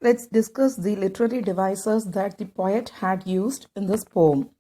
Let's discuss the literary devices that the poet had used in this poem.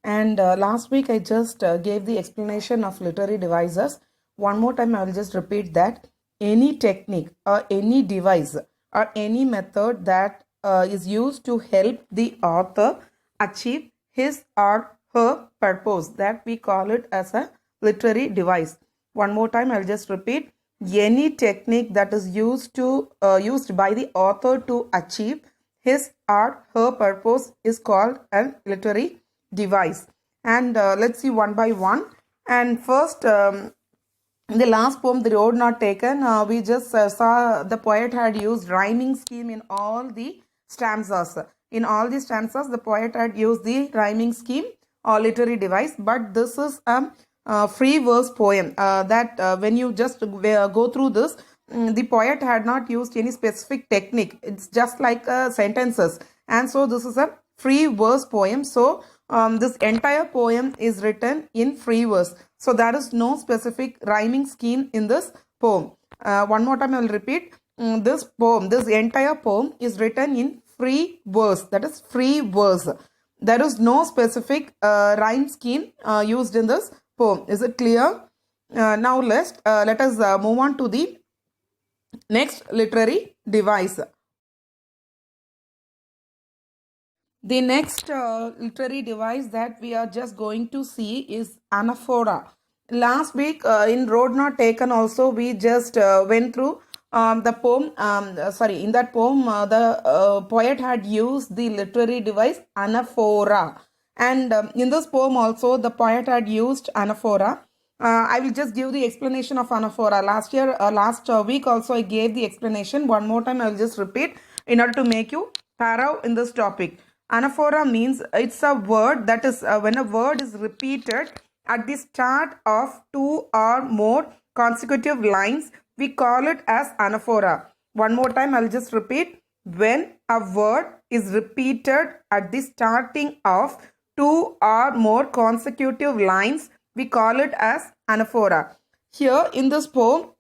And last week I just gave the explanation of literary devices. One more time I will just repeat that any technique or any device or any method that is used to help the author achieve his or her purpose, that we call it as a literary device. One more time I will just repeat any technique that is used by the author to achieve his or her purpose is called a literary device. And let's see one by one. And first, in the last poem, The Road Not Taken, we just saw the poet had used rhyming scheme in all the stanzas. In all the stanzas, the poet had used the rhyming scheme or literary device. But this is a free verse poem that when you just go through this, the poet had not used any specific technique. It's just like sentences. And so this is a free verse poem. So this entire poem is written in free verse. So there is no specific rhyming scheme in this poem. One more time I will repeat. This entire poem is written in free verse. That is free verse. There is no specific rhyme scheme used in this poem. Is it clear? Now let us move on to the next literary device. The next literary device that we are just going to see is anaphora. Last week in Road Not Taken also we just went through the poem. In that poem the poet had used the literary device anaphora. And in this poem also the poet had used anaphora. I will just give the explanation of anaphora. Last week also I gave the explanation. One more time I will just repeat in order to make you thorough in this topic. Anaphora means it's a word that is when a word is repeated at the start of two or more consecutive lines, we call it as anaphora. One more time I'll just repeat. When a word is repeated at the starting of two or more consecutive lines, we call it as anaphora. Here in this poem,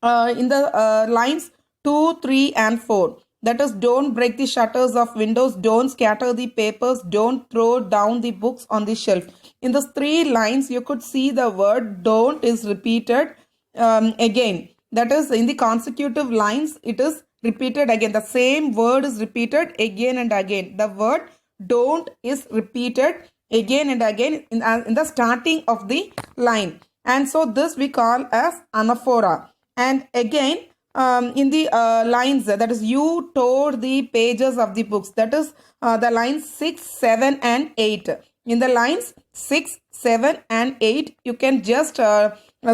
in the lines 2, 3 and 4, that is, don't break the shutters of windows, don't scatter the papers, don't throw down the books on the shelf. In those three lines, you could see the word don't is repeated again. That is, in the consecutive lines, it is repeated again. The same word is repeated again and again. The word don't is repeated again and again in the starting of the line. And so this we call as anaphora. And again, in the lines, that is, you tore the pages of the books, that is the lines 6, 7 and 8. In the lines 6, 7 and 8, you can just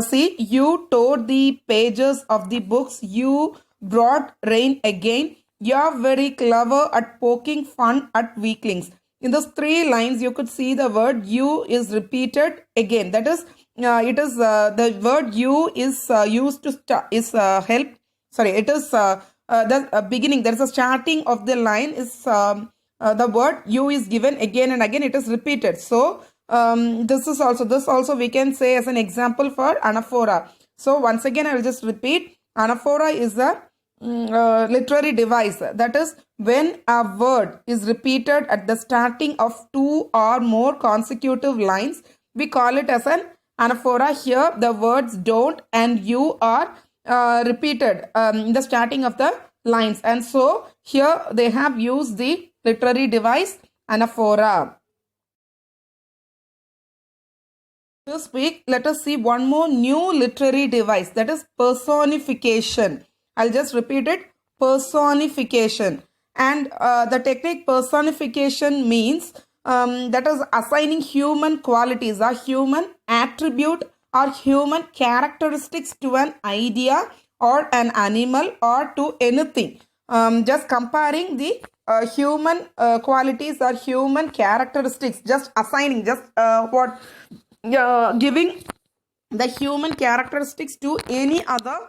see, you tore the pages of the books, you brought rain again, you are very clever at poking fun at weaklings. In those three lines, you could see the word you is repeated again. That is, it is the word you is used to help. Sorry, it is the beginning. There is a starting of the line is the word you is given again and again. It is repeated. So this also we can say as an example for anaphora. So once again, I will just repeat. Anaphora is a literary device. That is, when a word is repeated at the starting of two or more consecutive lines, we call it as an anaphora. Here the words don't and you are repeated in the starting of the lines, and so here they have used the literary device anaphora. This week, let us see one more new literary device, that is personification. I'll just repeat it, personification. And the technique personification means that is assigning human qualities or human attribute or human characteristics to an idea or an animal or to anything. Just comparing the human qualities or human characteristics, just assigning, just giving the human characteristics to any other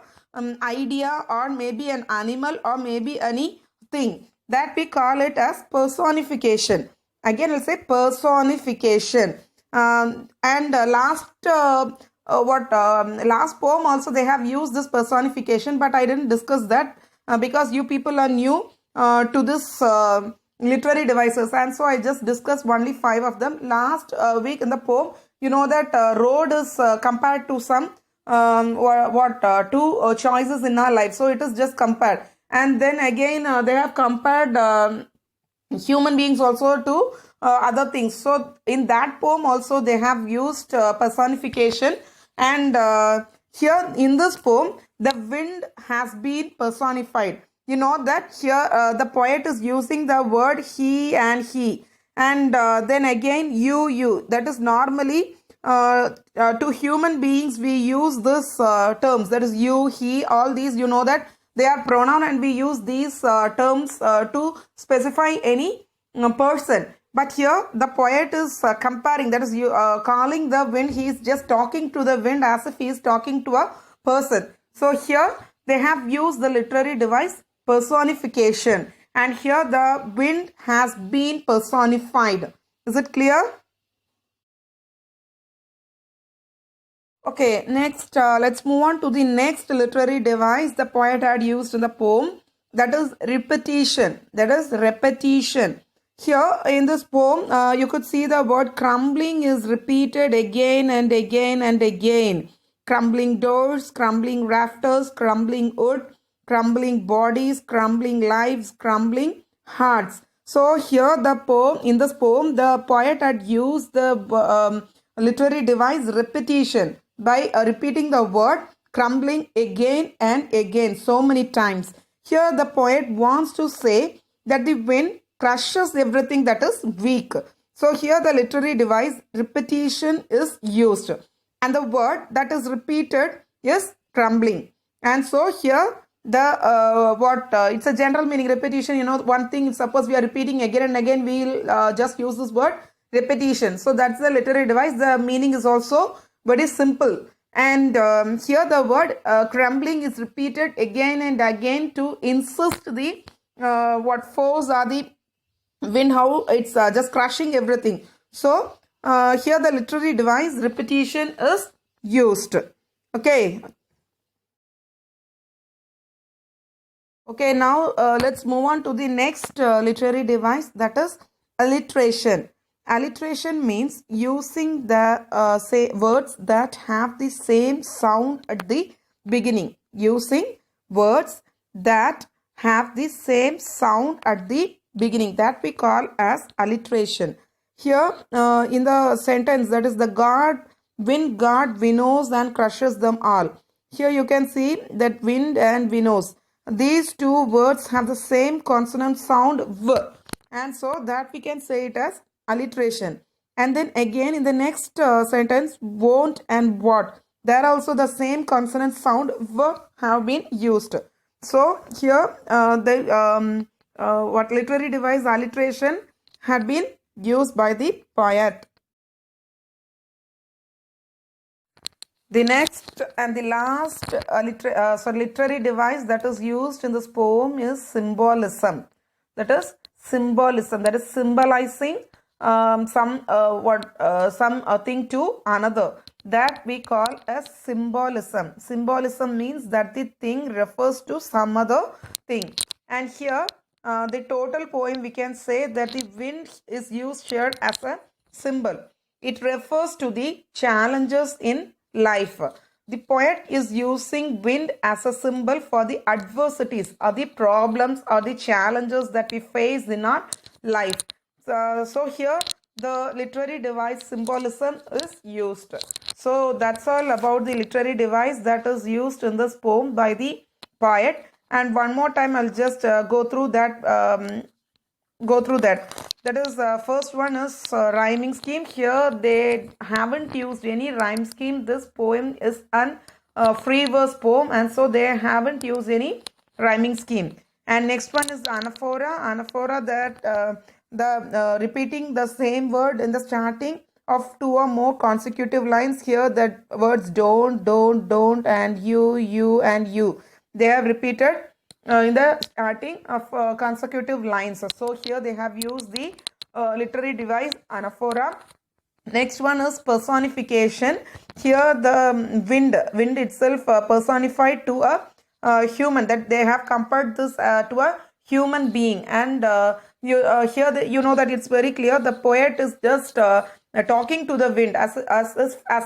idea or maybe an animal or maybe anything, that we call it as personification. Again, I'll say personification. And last poem also they have used this personification, but I didn't discuss that because you people are new. to this literary devices, and so I just discussed only 5 of them. Last week in the poem, you know that road is compared to some two choices in our life, so it is just compared. And then again they have compared human beings also to other things. So in that poem also they have used personification, and here in this poem the wind has been personified. You know that here the poet is using the word he and he, and then again you. That is normally to human beings we use this terms, that is you, he, all these, you know that they are pronoun, and we use these terms to specify any person. But here the poet is comparing, that is you calling the wind, he is just talking to the wind as if he is talking to a person. So here they have used the literary device personification, and here the wind has been personified. Is it clear? Okay, next let's move on to the next literary device the poet had used in the poem, that is repetition. That is repetition. Here in this poem you could see the word crumbling is repeated again and again and again. Crumbling doors, crumbling rafters, crumbling wood, crumbling bodies, crumbling lives, crumbling hearts. So here the poem, in this poem the poet had used the literary device repetition by repeating the word crumbling again and again so many times. Here the poet wants to say that the wind crushes everything that is weak. So here the literary device repetition is used, and the word that is repeated is crumbling. And so here the it's a general meaning repetition. You know, one thing, suppose we are repeating again and again, we'll just use this word repetition. So that's the literary device. The meaning is also very simple. And here the word crumbling is repeated again and again to insist the force or the wind, how it's just crushing everything. So here the literary device repetition is used. Okay. Okay, now let's move on to the next literary device, that is alliteration. Alliteration means using the say words that have the same sound at the beginning. Using words that have the same sound at the beginning, that we call as alliteration. Here in the sentence, that is the wind guard winnows and crushes them all. Here you can see that wind and winnows, these two words have the same consonant sound v, and so that we can say it as alliteration. And then again in the next sentence, won't and what, there also the same consonant sound v have been used. So here what literary device alliteration had been used by the poet. The next and the last literary device that is used in this poem is symbolism. That is symbolism. That is symbolizing some thing to another. That we call as symbolism. Symbolism means that the thing refers to some other thing. And here the total poem, we can say that the wind is used here as a symbol. It refers to the challenges in life. The poet is using wind as a symbol for the adversities or the problems or the challenges that we face in our life. So here the literary device symbolism is used. So that's all about the literary device that is used in this poem by the poet. And one more time I'll just go through that. That is first one is rhyming scheme. Here they haven't used any rhyme scheme. This poem is an free verse poem, and so they haven't used any rhyming scheme. And next one is anaphora. Anaphora, that the repeating the same word in the starting of 2 or more consecutive lines. Here that words don't and you and you, they have repeated in the starting of consecutive lines. So here they have used the literary device anaphora. Next one is personification. Here the wind itself personified to a human, that they have compared this to a human being. And you know that it's very clear the poet is just talking to the wind as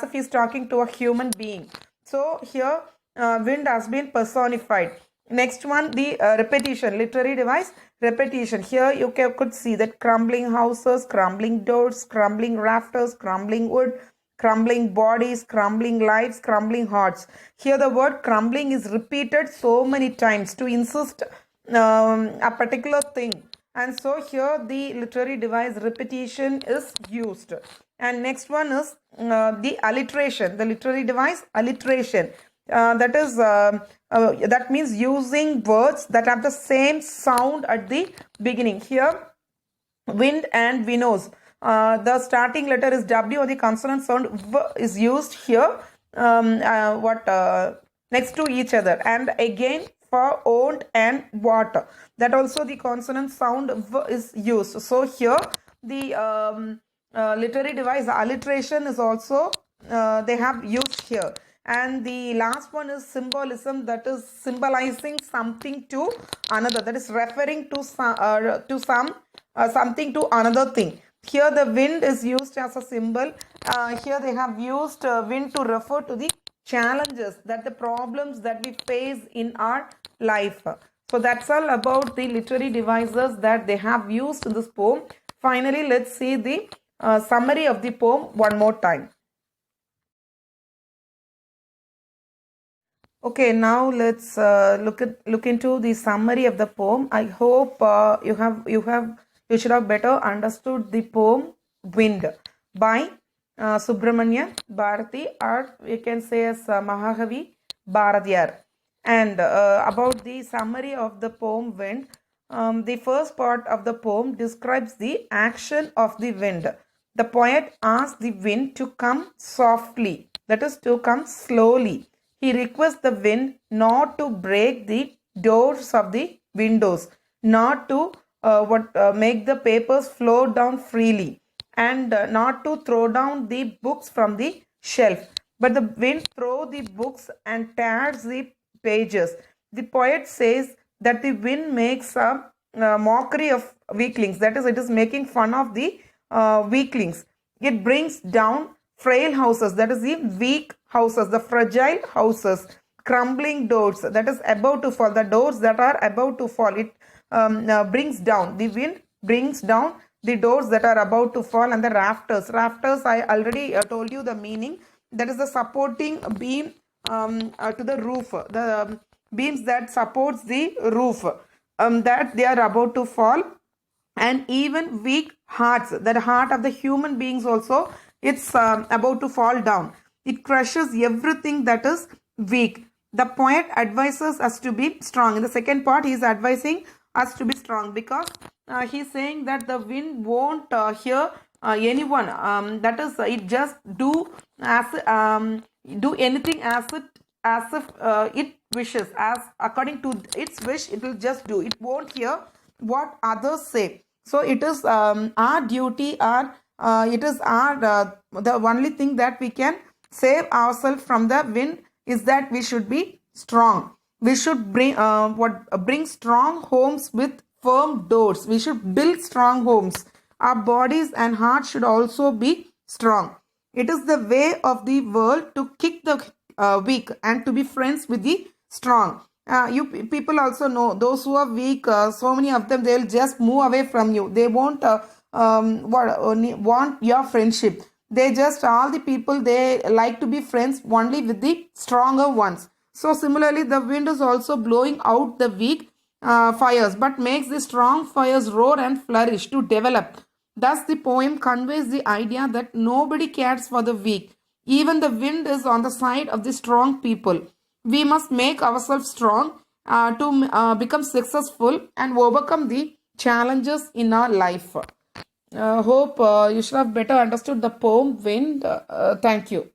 if he's talking to a human being. So here wind has been personified. Next one, the repetition, literary device, repetition. Here you could see that crumbling houses, crumbling doors, crumbling rafters, crumbling wood, crumbling bodies, crumbling lives, crumbling hearts. Here the word crumbling is repeated so many times to insist a particular thing. And so here the literary device repetition is used. And next one is the alliteration, the literary device alliteration. That means using words that have the same sound at the beginning. Here, wind and winnows. The starting letter is W, or the consonant sound V is used here. Next to each other, and again for owned and what. That also the consonant sound V is used. So here the literary device alliteration is also they have used here. And the last one is symbolism, that is symbolizing something to another, that is referring to something to another thing. Here the wind is used as a symbol. Here they have used wind to refer to the challenges, that the problems that we face in our life. So that's all about the literary devices that they have used in this poem. Finally, let's see the summary of the poem one more time. Okay, now let's look into the summary of the poem. I hope you should have better understood the poem Wind by Subramanya Bharati, or we can say as Mahakavi Bharatiyar. And about the summary of the poem Wind, the first part of the poem describes the action of the wind. The poet asks the wind to come softly, that is to come slowly. He requests the wind not to break the doors of the windows, not to make the papers float down freely, and not to throw down the books from the shelf. But the wind throws the books and tears the pages. The poet says that the wind makes a mockery of weaklings. That is, it is making fun of the weaklings. It brings down frail houses, that is the weak houses, the fragile houses, crumbling doors, that is about to fall, the doors that are about to fall. It brings down, the wind brings down the doors that are about to fall, and the rafters. Rafters, I already told you the meaning. That is the supporting beam to the roof, the beams that supports the roof, that they are about to fall. And even weak hearts, that heart of the human beings also, it's about to fall down. It crushes everything that is weak. The poet advises us to be strong. In the second part, he is advising us to be strong, because he is saying that the wind won't hear anyone. That is, it just do anything as if it wishes, as according to its wish, it will just do. It won't hear what others say. So it is our duty, it is our the only thing that we can save ourselves from the wind is that we should be strong. We should bring strong homes with firm doors. We should build strong homes. Our bodies and hearts should also be strong. It is the way of the world to kick the weak and to be friends with the strong. You people also know those who are weak, so many of them, they'll just move away from you. They won't want your friendship. They just, all the people, they like to be friends only with the stronger ones. So similarly, the wind is also blowing out the weak fires, but makes the strong fires roar and flourish to develop. Thus the poem conveys the idea that nobody cares for the weak. Even the wind is on the side of the strong people. We must make ourselves strong to become successful and overcome the challenges in our life. Hope you should have better understood the poem Wind. Thank you.